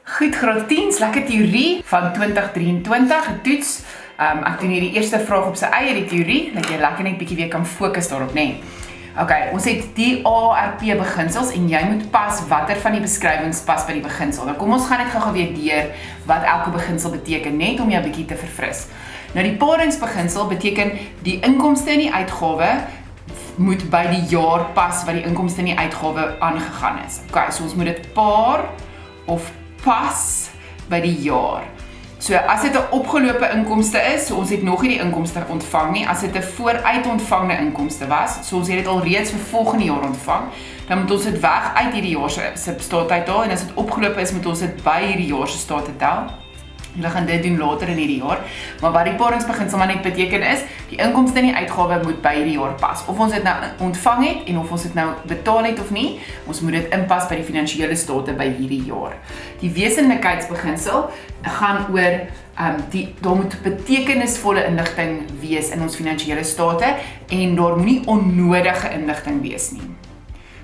Goed, graad 10, lekker theorie van 2023, toets. Ek doen hier die eerste vraag op sy eie, die theorie, dat jy lekker net bietjie weer kan fokus daarop, nee. Ok, ons het die ARP beginsels en jy moet pas watter van die beskrywings pas by die beginsel. Nou kom ons gaan net gou weer deur wat elke beginsel beteken, net om jou bietjie te verfris. Nou die paringsbeginsel beteken die inkomste en die uitgawe moet by die jaar pas wat die inkomste en die uitgawe aangegaan is. Ok, so ons moet dit paar of pas by die jaar. So as dit 'n opgelope inkomste is, so ons het nog nie die inkomste ontvang nie, as dit 'n vooruit ontvangde inkomste was, so ons het dit al reeds vir volgende jaar ontvang, dan moet ons dit weg uit hierdie jaar se staat uithaal en as dit opgelope is, moet ons dit by hierdie jaar se staat tel. Julle gaan dit doen later in hierdie jaar, maar wat die paringsbeginsel maar net beteken is, die inkomste en die uitgawe moet by hierdie jaar pas. Of ons dit nou ontvang het en of ons dit nou betaal het of nie, ons moet dit inpas by die finansiële state by hierdie jaar. Die wesenlikheidsbeginsel gaan oor daar moet betekenisvolle inligting wees in ons finansiële state en daar moet nie onnodige inligting wees nie.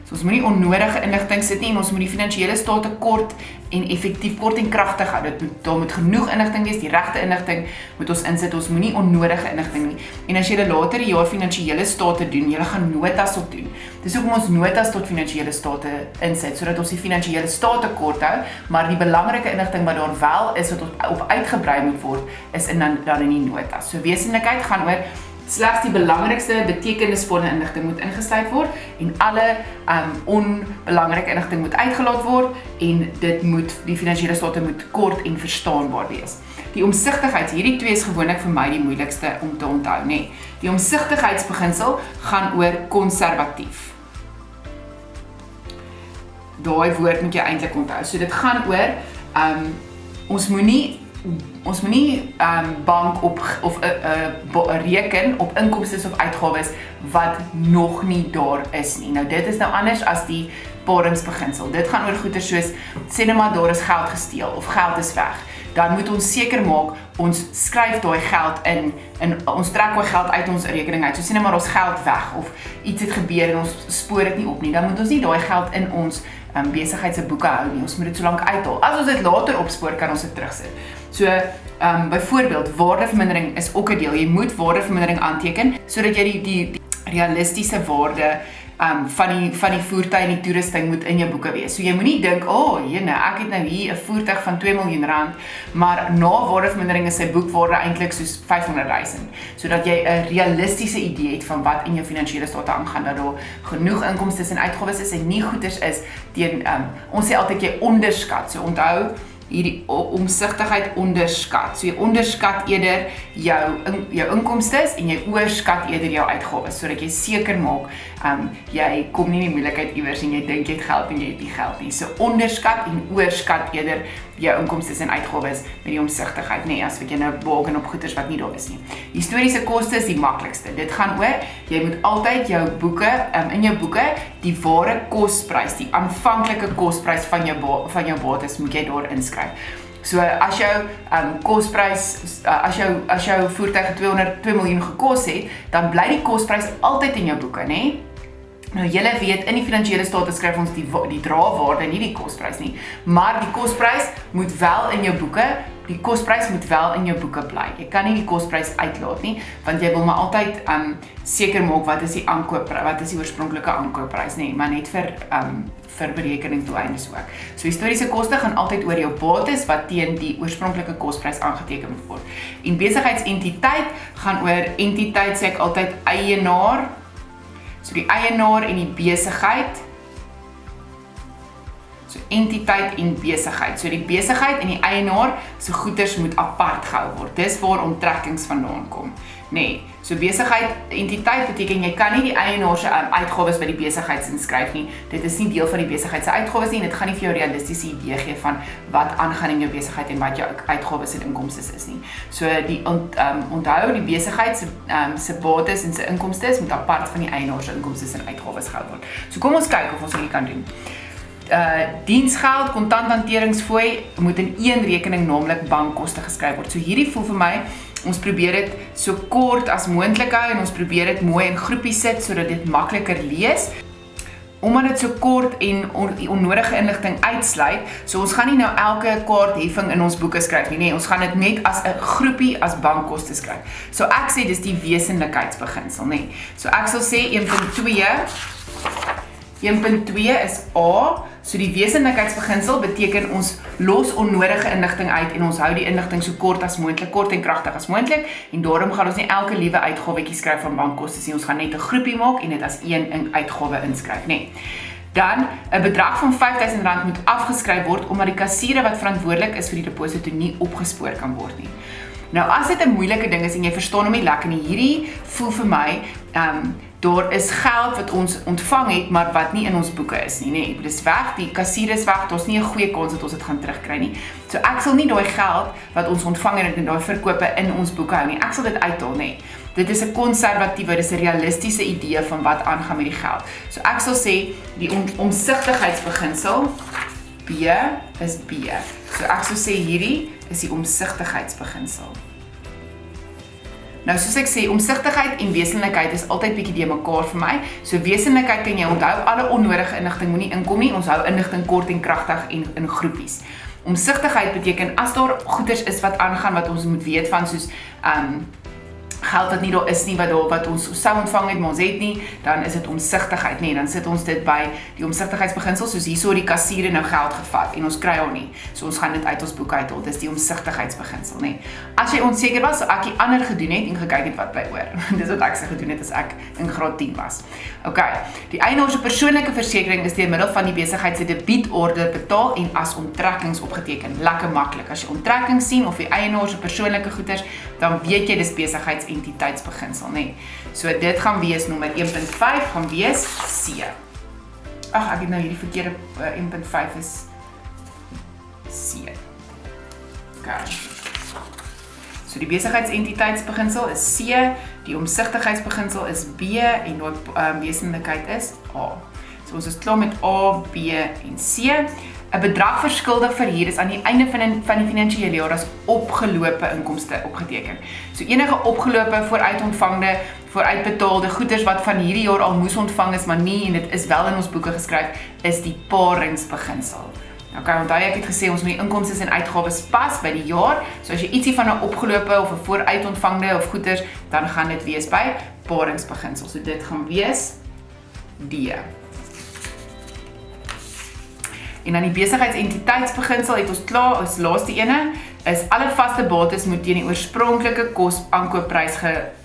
So ons moet nie onnodige inligting sit nie en ons moet die finansiële state kort en effektief kort en kragtig hou. Daar moet genoeg inligting wees, die regte inligting moet ons insit, ons moet nie onnodige inligting nie. En as jy later die jaar finansiële state doen, jy gaan notas op doen. Dis hoekom ons notas tot finansiële state insit, sodat ons die finansiële state kort hou, maar die belangrike inligting wat daar wel is, wat op uitgebrei moet word, is dan in die notas. So wesenlikheid gaan oor slegs die belangrikste betekenisvolle inligting moet ingesluit word en alle onbelangrike inligting moet uitgelaat word en die finansiële state moet kort en verstaanbaar wees. Die omsigtigheid, hierdie twee is gewoonlik vir my die moeilikste om te onthou, nee. Die omsigtigheidsbeginsel gaan oor konservatief. Daai woord moet jy eintlik onthou. So dit gaan oor ons moet nie bank op of reken op inkomstes of uitgawes wat nog nie daar is nie. Nou dit is nou anders as die paringsbeginsel. Dit gaan oor goeder soos sê net maar daar is geld gesteel of geld is weg. Dan moet ons seker maak ons skryf daai geld in ons trek daai geld uit ons rekening uit. So sê net maar ons geld weg of iets het gebeur en ons spoor dit nie op nie. Dan moet ons nie daai geld in ons besigheid se boeke hou nie. Ons moet dit so lank uithaal. As ons dit later opspoor, kan ons dit terugsit. So byvoorbeeld waardevermindering is ook 'n deel. Jy moet waardevermindering aanteken sodat jy die realistiese waarde van die voertuig en die toerusting moet in jou boeke wees. So jy moenie dink, ek het nou hier 'n voertuig van 2 miljoen rand, maar na waardevermindering is sy boekwaarde eintlik soos 500.000, sodat jy 'n realistiese idee het van wat in jou finansiële state aangaan, dat daar genoeg inkomstes en uitgawes is en nie goeders is teen ons sê altyd jy onderskat. So onthou hierdie omsigtigheid onderskat. So jy onderskat eerder jou inkomstes en jy oorskat eerder jou uitgawes, sodat jy seker maak jy kom nie in die moeilikheid iewers en jy dink jy het geld en jy het nie geld nie. So onderskat en oorskat eerder jou inkomstes en uitgawes met die omsigtigheid, nee, as wat jy nou wagen op goeders wat nie daar is nie. Historiese koste is die maklikste. Dit gaan oor, jy moet altyd jou boeke, in jou boeke, die ware kosprys, die aanvanklike kosprys van jou bates moet jy daar inskryf. So as jou kosprys, as jou voertuig 2 miljoen gekos het, dan bly die kosprys altyd in jou boeke, né? Nou julle weet, in die finansiële state skryf ons die draewaarde, nie die kosprys nie, maar die kosprys moet wel in jou boeke, bly. Jy kan nie die kosprys uitlaat nie, want jy wil maar altyd seker maak wat is die oorspronklike aankoopprys, nie, maar net vir berekeningsdoeleindes ook. So historiese koste gaan altyd oor jou bates wat teen die oorspronklike kosprys aangeteken moet word. En besigheidsentiteit gaan oor entiteit, sê ek altyd eienaar. So die eienaar en die besigheid. So entiteit en besigheid. So die besigheid en die eienaar se goederes moet apart gehou word. Dis waar onttrekkings vandaan kom. Nee, so besigheid, entiteit beteken jy kan nie die eienaar se uitgawes by die besigheid inskryf nie. Dit is nie deel van die besigheid se uitgawes nie. Dit gaan nie vir jou realistiese idee gee van wat aangaan in jou besigheid en wat jou uitgawes en inkomstes is nie. So die onthou die besigheid se bates en se inkomstes moet apart van die eienaar se inkomstes en uitgawes gehou word. So kom ons kyk of ons dit kan doen. Diensgeld, kontanthanteringsfooi moet in een rekening, naamlik bankkoste geskryf word. So hierdie voel vir my, ons probeer dit so kort as moontlik hou en ons probeer dit mooi in groepies sit sodat dit makliker lees. omdat dit so kort en onnodige inligting uitsluit, so ons gaan nie nou elke kaartheffing in ons boeke skryf nie, nee, ons gaan dit net as 'n groepie as bankkoste skryf. So ek sê dis die wesenlikheidsbeginsel, nee. So ek sal sê 1.2 is A, so die wesenlikheidsbeginsel beteken ons los onnodige inligting uit en ons hou die inligting so kort as moontlik, kort en kragtig as moontlik, en daarom gaan ons nie elke liewe uitgawetjie skryf van bankkoste nie, ons gaan net 'n groepie maak en dit as een uitgawe inskryf, nee. Dan, 'n bedrag van R5000 moet afgeskryf word omdat die kassiere wat verantwoordelik is vir die deposito nie opgespoor kan word nie. Nou, as dit 'n moeilike ding is en jy verstaan hom nie lekker nie, hierdie voel vir my, daar is geld wat ons ontvang het, maar wat nie in ons boeke is nie, nee. Dit is weg, die kassier is weg, daar's nie 'n goeie kans dat ons dit gaan terugkry nie. So ek sal nie daai geld wat ons ontvang het en daai verkope in ons boeke hou nie. Ek sal dit uithaal, nee. Dit is 'n konservatiewe, dis 'n realistiese idee van wat aangaan met die geld. So ek sal sê die omsigtigheidsbeginsel B is B. So ek sal sê hierdie is die omsigtigheidsbeginsel. Nou, soos ek sê, omsigtigheid en wesenlikheid is altyd bietjie die mekaar vir my. So wesenlikheid kan jy onthou, alle onnodige inligting moenie inkom nie. Ons hou inligting kort en kragtig en in groepies. Omsigtigheid beteken as daar goeders is wat aangaan wat ons moet weet van, soos geld wat nie daar is nie, wat ons sou ontvang het, maar ons het nie, dan is dit omsigtigheid, nee, dan sit ons dit by die omsigtigheidsbeginsel, soos hierso die kassiere nou geld gevat, en ons kry hom nie, so ons gaan dit uit ons boek uithaal, dis die omsigtigheidsbeginsel, nee. As jy onseker was, so ek die ander gedoen het, en gekyk het wat by oor, dis wat ek se gedoen het, as ek in graad 10 was. Ok, die eienaar se persoonlike versekering is deur middel van die besigheid se debietorde betaal en as onttrekkings opgeteken, lekker maklik, as jy onttrekkings sien, of die eienaar se persoonlike goeders, dan weet jy dis besigheidsentiteitsbeginsel, nee. So dit gaan wees, nommer 1.5 gaan wees C. Ag, ek het nou hierdie verkeerde 1.5 is C. Okay. So die besigheidsentiteitsbeginsel is C, die omsigtigheidsbeginsel is B en die wesenlikheid is A. So ons is klaar met A, B en C. 'n bedrag verskuldig vir hier is aan die einde van die finansiële jaar as opgelope inkomste opgeteken. So enige opgelope, vooruitontvangde, vooruitbetaalde goederes wat van hierdie jaar al moes ontvang is, maar nie, en dit is wel in ons boeke geskryf, is die paringsbeginsel. Okay, onthou ek het gesê, ons moet die inkomstes en uitgawes pas by die jaar, so as jy ietsie van 'n opgelope of 'n vooruitontvangde of goederes, dan gaan dit wees by paringsbeginsel. So dit gaan wees D. En dan die besigheidsentiteitsbeginsel het ons klaar, ons laaste ene, is alle vaste bates moet teen die oorspronklike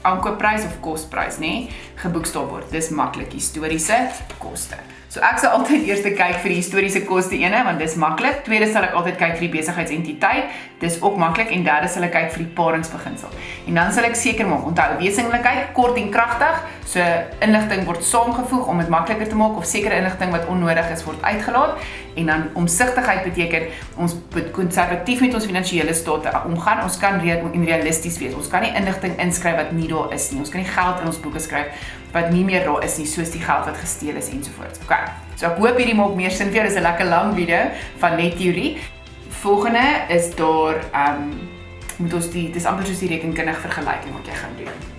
aankoopprys of kosprys, nee, geboekstaaf word. Dis maklik, historiese koste. So ek sal altyd eers kyk vir die historiese koste ene, want dis maklik. Tweede sal ek altyd kyk vir die besigheidsentiteit, dis ook maklik, en derde sal ek kyk vir die paringsbeginsel. En dan sal ek seker maak, onthou, wesenlikheid, kort en kragtig, so inligting word saamgevoeg om dit makliker te maak, of sekere inligting wat onnodig is word uitgelaat, en dan omsigtigheid beteken, ons moet konservatief met ons finansiële state omgaan, ons kan realisties wees, ons kan nie inligting inskryf wat nie daar is nie, ons kan nie geld in ons boeke skryf wat nie meer daar is nie, soos die geld wat gesteel is ensovoorts. Okay. So ek hoop hierdie maak meer sin vir jou, dis 'n lekker lang video van net teorie. Volgende is daar, moet ons dis amper soos die rekenkundige vergelyking wat jy gaan doen.